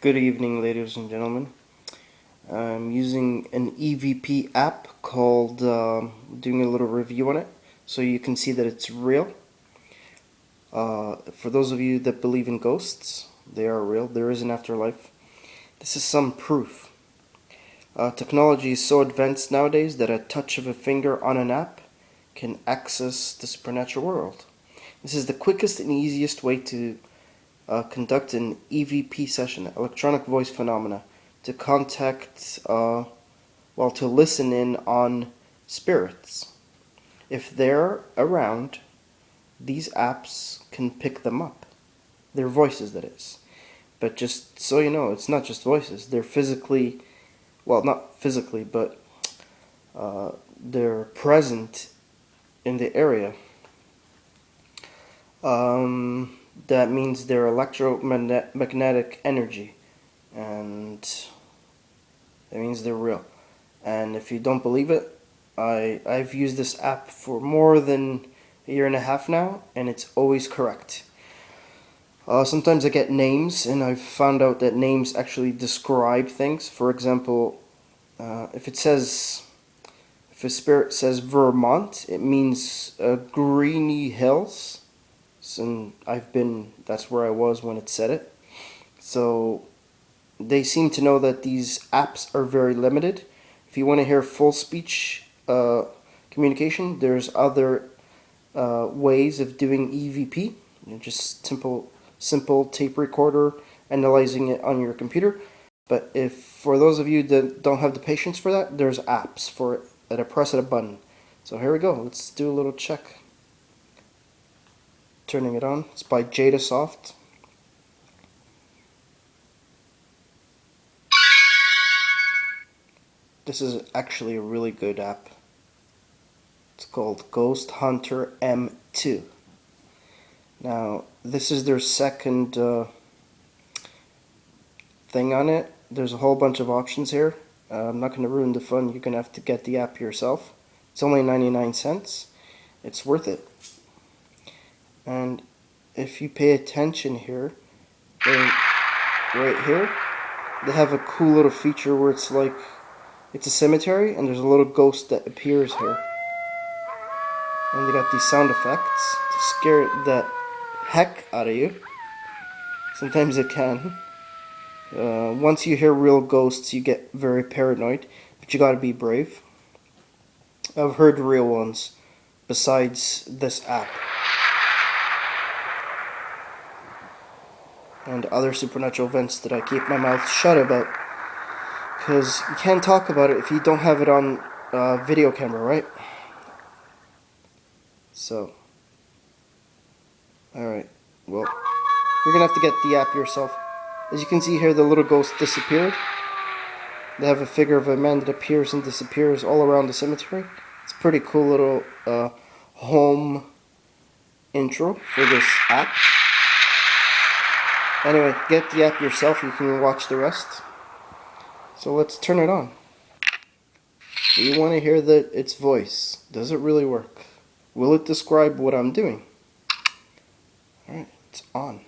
Good evening, ladies and gentlemen. I'm using an EVP app called, doing a little review on it so you can see that it's real. For those of you that believe in ghosts, they are real. There is an afterlife. This is some proof. Technology is so advanced nowadays that a touch of a finger on an app can access the supernatural world. This is the quickest and easiest way to conduct an EVP session, electronic voice phenomena, to contact, to listen in on spirits. If they're around, these apps can pick them up. Their voices, that is. But just so you know, it's not just voices. They're physically, well, not physically, but they're present in the area. That means they're electromagnetic energy, and that means they're real. And if you don't believe it, I've used this app for more than a year and a half now, and it's always correct. Sometimes I get names, and I've found out that names actually describe things. For example, if a spirit says Vermont, it means greeny hills. And that's where I was when it said it. So they seem to know that these apps are very limited. If you want to hear full speech communication, there's other ways of doing EVP. Just simple tape recorder, analyzing it on your computer. But if for those of you that don't have the patience for that, there's apps for it at a press of a button. So here we go. Let's do a little check. Turning it on. It's by Jadasoft. This is actually a really good app. It's called Ghost Hunter M2. Now, this is their second thing on it. There's a whole bunch of options here. I'm not going to ruin the fun. You're going to have to get the app yourself. It's only 99 cents. It's worth it. And if you pay attention here, right here, they have a cool little feature where it's like, it's a cemetery and there's a little ghost that appears here. And they got these sound effects to scare the heck out of you. Sometimes it can. Once you hear real ghosts, you get very paranoid, but you gotta be brave. I've heard real ones besides this app. And other supernatural events that I keep my mouth shut about. Because you can't talk about it if you don't have it on video camera, right? So, alright, well, you're going to have to get the app yourself. As you can see here, the little ghost disappeared. They have a figure of a man that appears and disappears all around the cemetery. It's a pretty cool little home intro for this app. Anyway, get the app yourself, you can watch the rest. So let's turn it on. You want to hear its voice. Does it really work? Will it describe what I'm doing? Alright, it's on.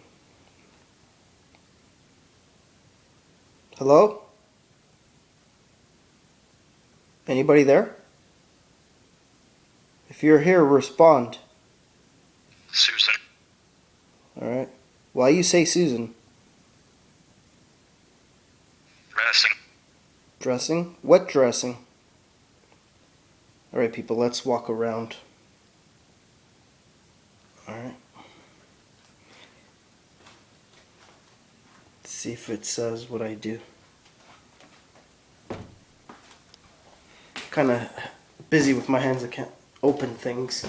Hello? Anybody there? If you're here, respond. Susan. Alright. Why you say Susan? Dressing. Dressing? What dressing? Alright, people, let's walk around. Alright. Let's see if it says what I do. Kind of busy with my hands, I can't open things.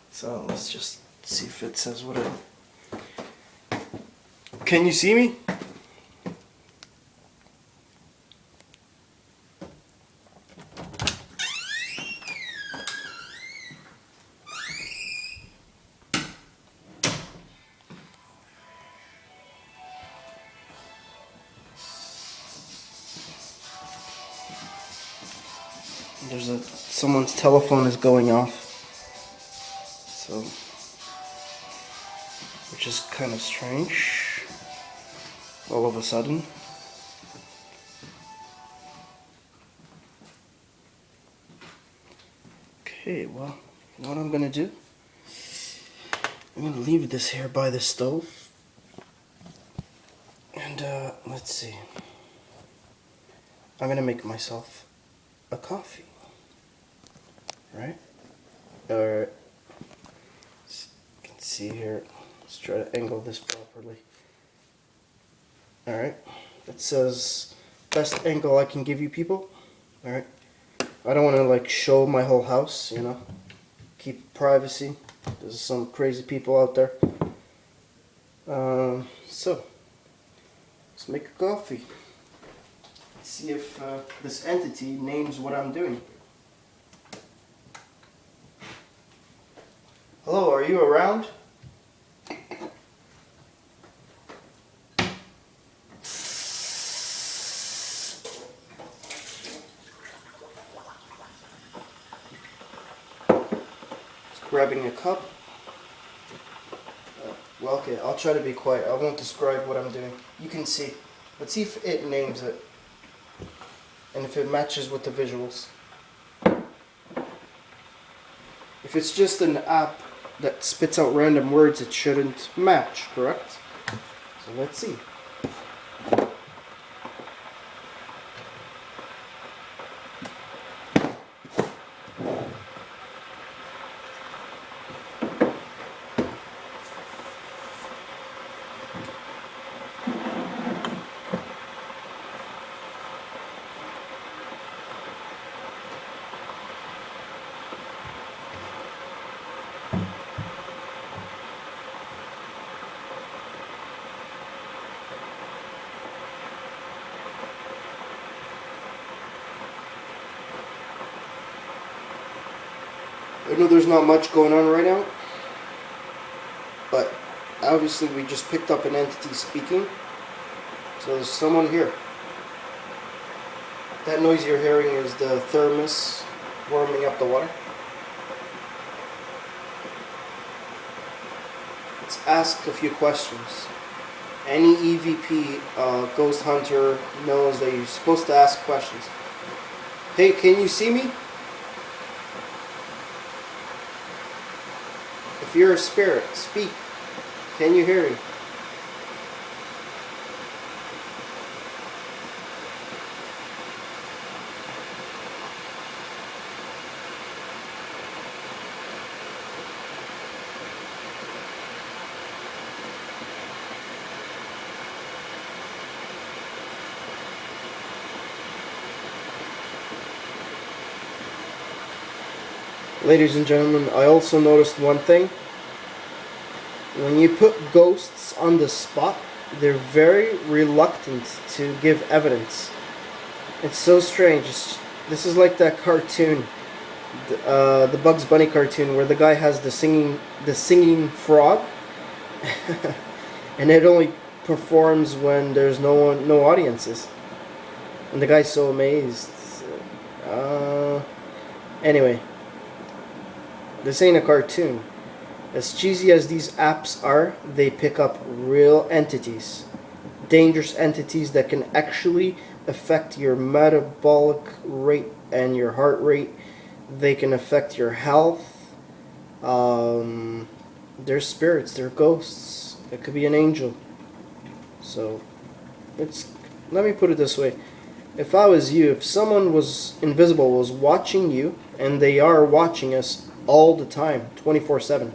So let's just see if it says what I do. Can you see me? Someone's telephone is going off. So, which is kind of strange. All of a sudden. Okay, well, you know what I'm gonna do? I'm gonna leave this here by the stove. And, let's see. I'm gonna make myself a coffee. Right? Alright. You can see here. Let's try to angle this properly. Alright. It says best angle I can give you people. Alright. I don't want to like show my whole house, you know. Keep privacy. There's some crazy people out there. So let's make a coffee. See if this entity names what I'm doing. Hello, are you around? Just grabbing a cup. Well, okay, I'll try to be quiet. I won't describe what I'm doing. You can see. Let's see if it names it. And if it matches with the visuals. If it's just an app that spits out random words, it shouldn't match, correct? So let's see. I know there's not much going on right now, but obviously we just picked up an entity speaking, so there's someone here. That noise you're hearing is the thermos warming up the water. Let's ask a few questions. Any EVP ghost hunter knows that you're supposed to ask questions. Hey, can you see me? If you're a spirit, speak. Can you hear me? Ladies and gentlemen, I also noticed one thing. When you put ghosts on the spot, they're very reluctant to give evidence. It's so strange. This is like that cartoon, the Bugs Bunny cartoon, where the guy has the singing frog, and it only performs when there's no audiences, and the guy's so amazed. Anyway, this ain't a cartoon. As cheesy as these apps are, they pick up real entities. Dangerous entities that can actually affect your metabolic rate and your heart rate. They can affect your health. They're spirits, they're ghosts. It could be an angel. So, let me put it this way. If I was you, if someone was invisible, was watching you, and they are watching us all the time, 24/7.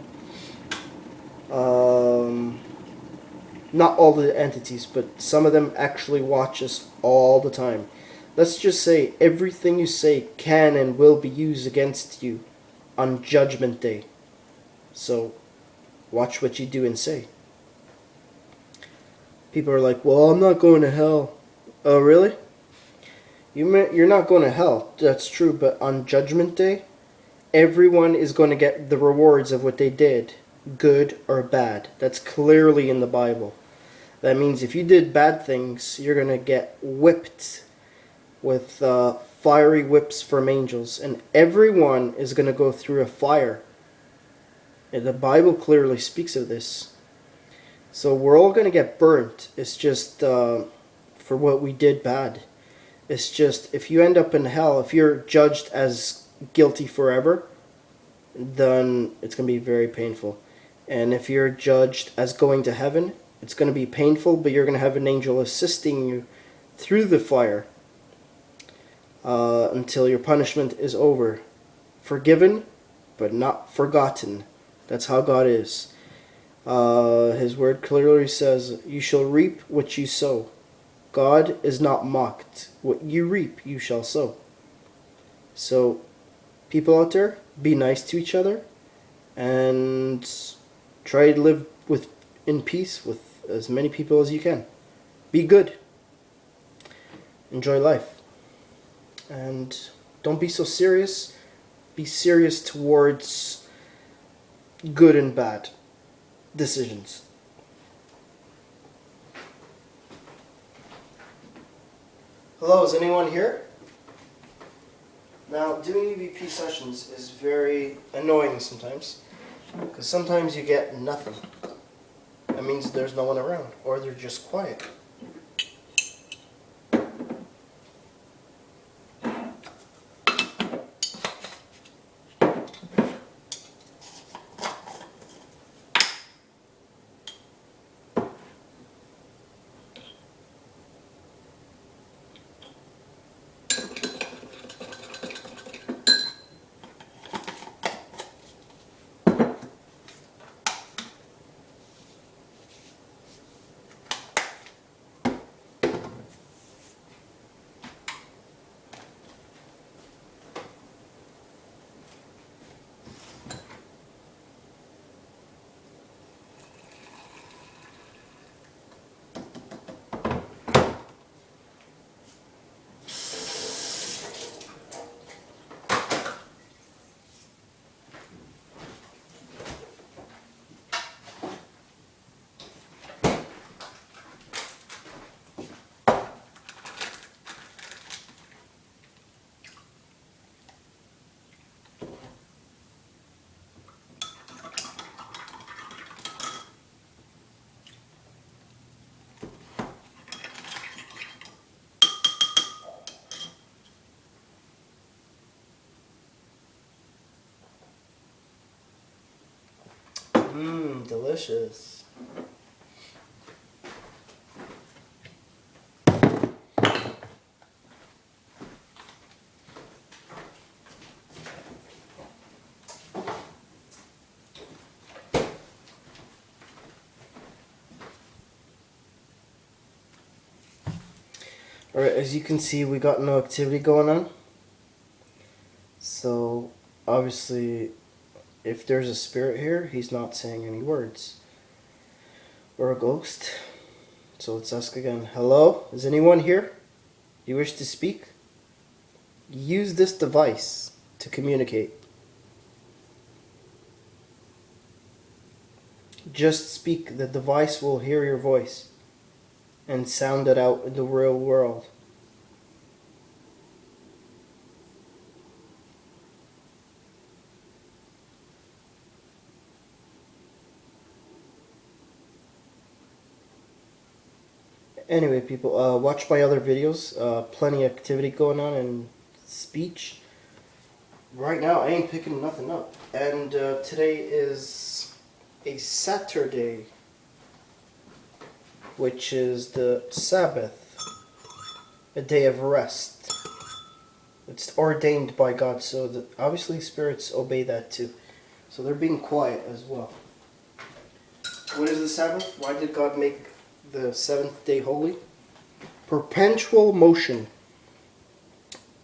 Not all the entities, but some of them actually watch us all the time. Let's just say everything you say can and will be used against you on Judgment Day. So, watch what you do and say. People are like, well, I'm not going to hell. Oh, really? You're not going to hell, that's true, but on Judgment Day, everyone is going to get the rewards of what they did, good or bad. That's clearly in the Bible. That means if you did bad things, you're going to get whipped with fiery whips from angels. And everyone is going to go through a fire. And the Bible clearly speaks of this. So we're all going to get burnt. It's just for what we did bad. It's just if you end up in hell, if you're judged as guilty forever, then it's going to be very painful. And if you're judged as going to heaven, it's going to be painful, but you're going to have an angel assisting you through the fire until your punishment is over. Forgiven, but not forgotten. That's how God is. His word clearly says, "You shall reap what you sow." God is not mocked. What you reap, you shall sow. So, people out there, be nice to each other and try to live in peace with as many people as you can. Be good. Enjoy life. And don't be so serious. Be serious towards good and bad decisions. Hello, is anyone here? Now, doing EVP sessions is very annoying sometimes, because sometimes you get nothing. That means there's no one around, or they're just quiet. Delicious. Alright, as you can see, we got no activity going on. So, obviously, if there's a spirit here, he's not saying any words. Or a ghost. So let's ask again. Hello? Is anyone here? You wish to speak? Use this device to communicate. Just speak. The device will hear your voice and sound it out in the real world. Anyway, people, watch my other videos. Plenty of activity going on in speech. Right now, I ain't picking nothing up. And today is a Saturday, which is the Sabbath, a day of rest. It's ordained by God, so that obviously spirits obey that too. So they're being quiet as well. What is the Sabbath? Why did God make the seventh day holy? Perpetual motion.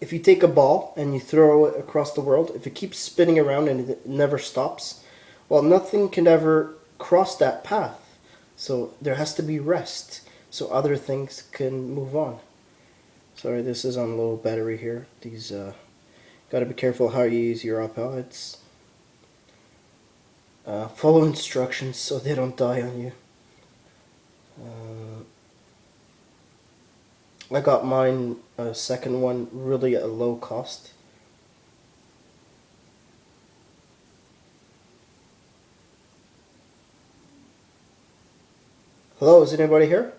If you take a ball and you throw it across the world, if it keeps spinning around and it never stops, well, nothing can ever cross that path. So there has to be rest, so other things can move on. Sorry, this is on low battery here. These, gotta be careful how you use your iPads. Follow instructions so they don't die on you. I got mine, second one, really at a low cost. Hello, is anybody here?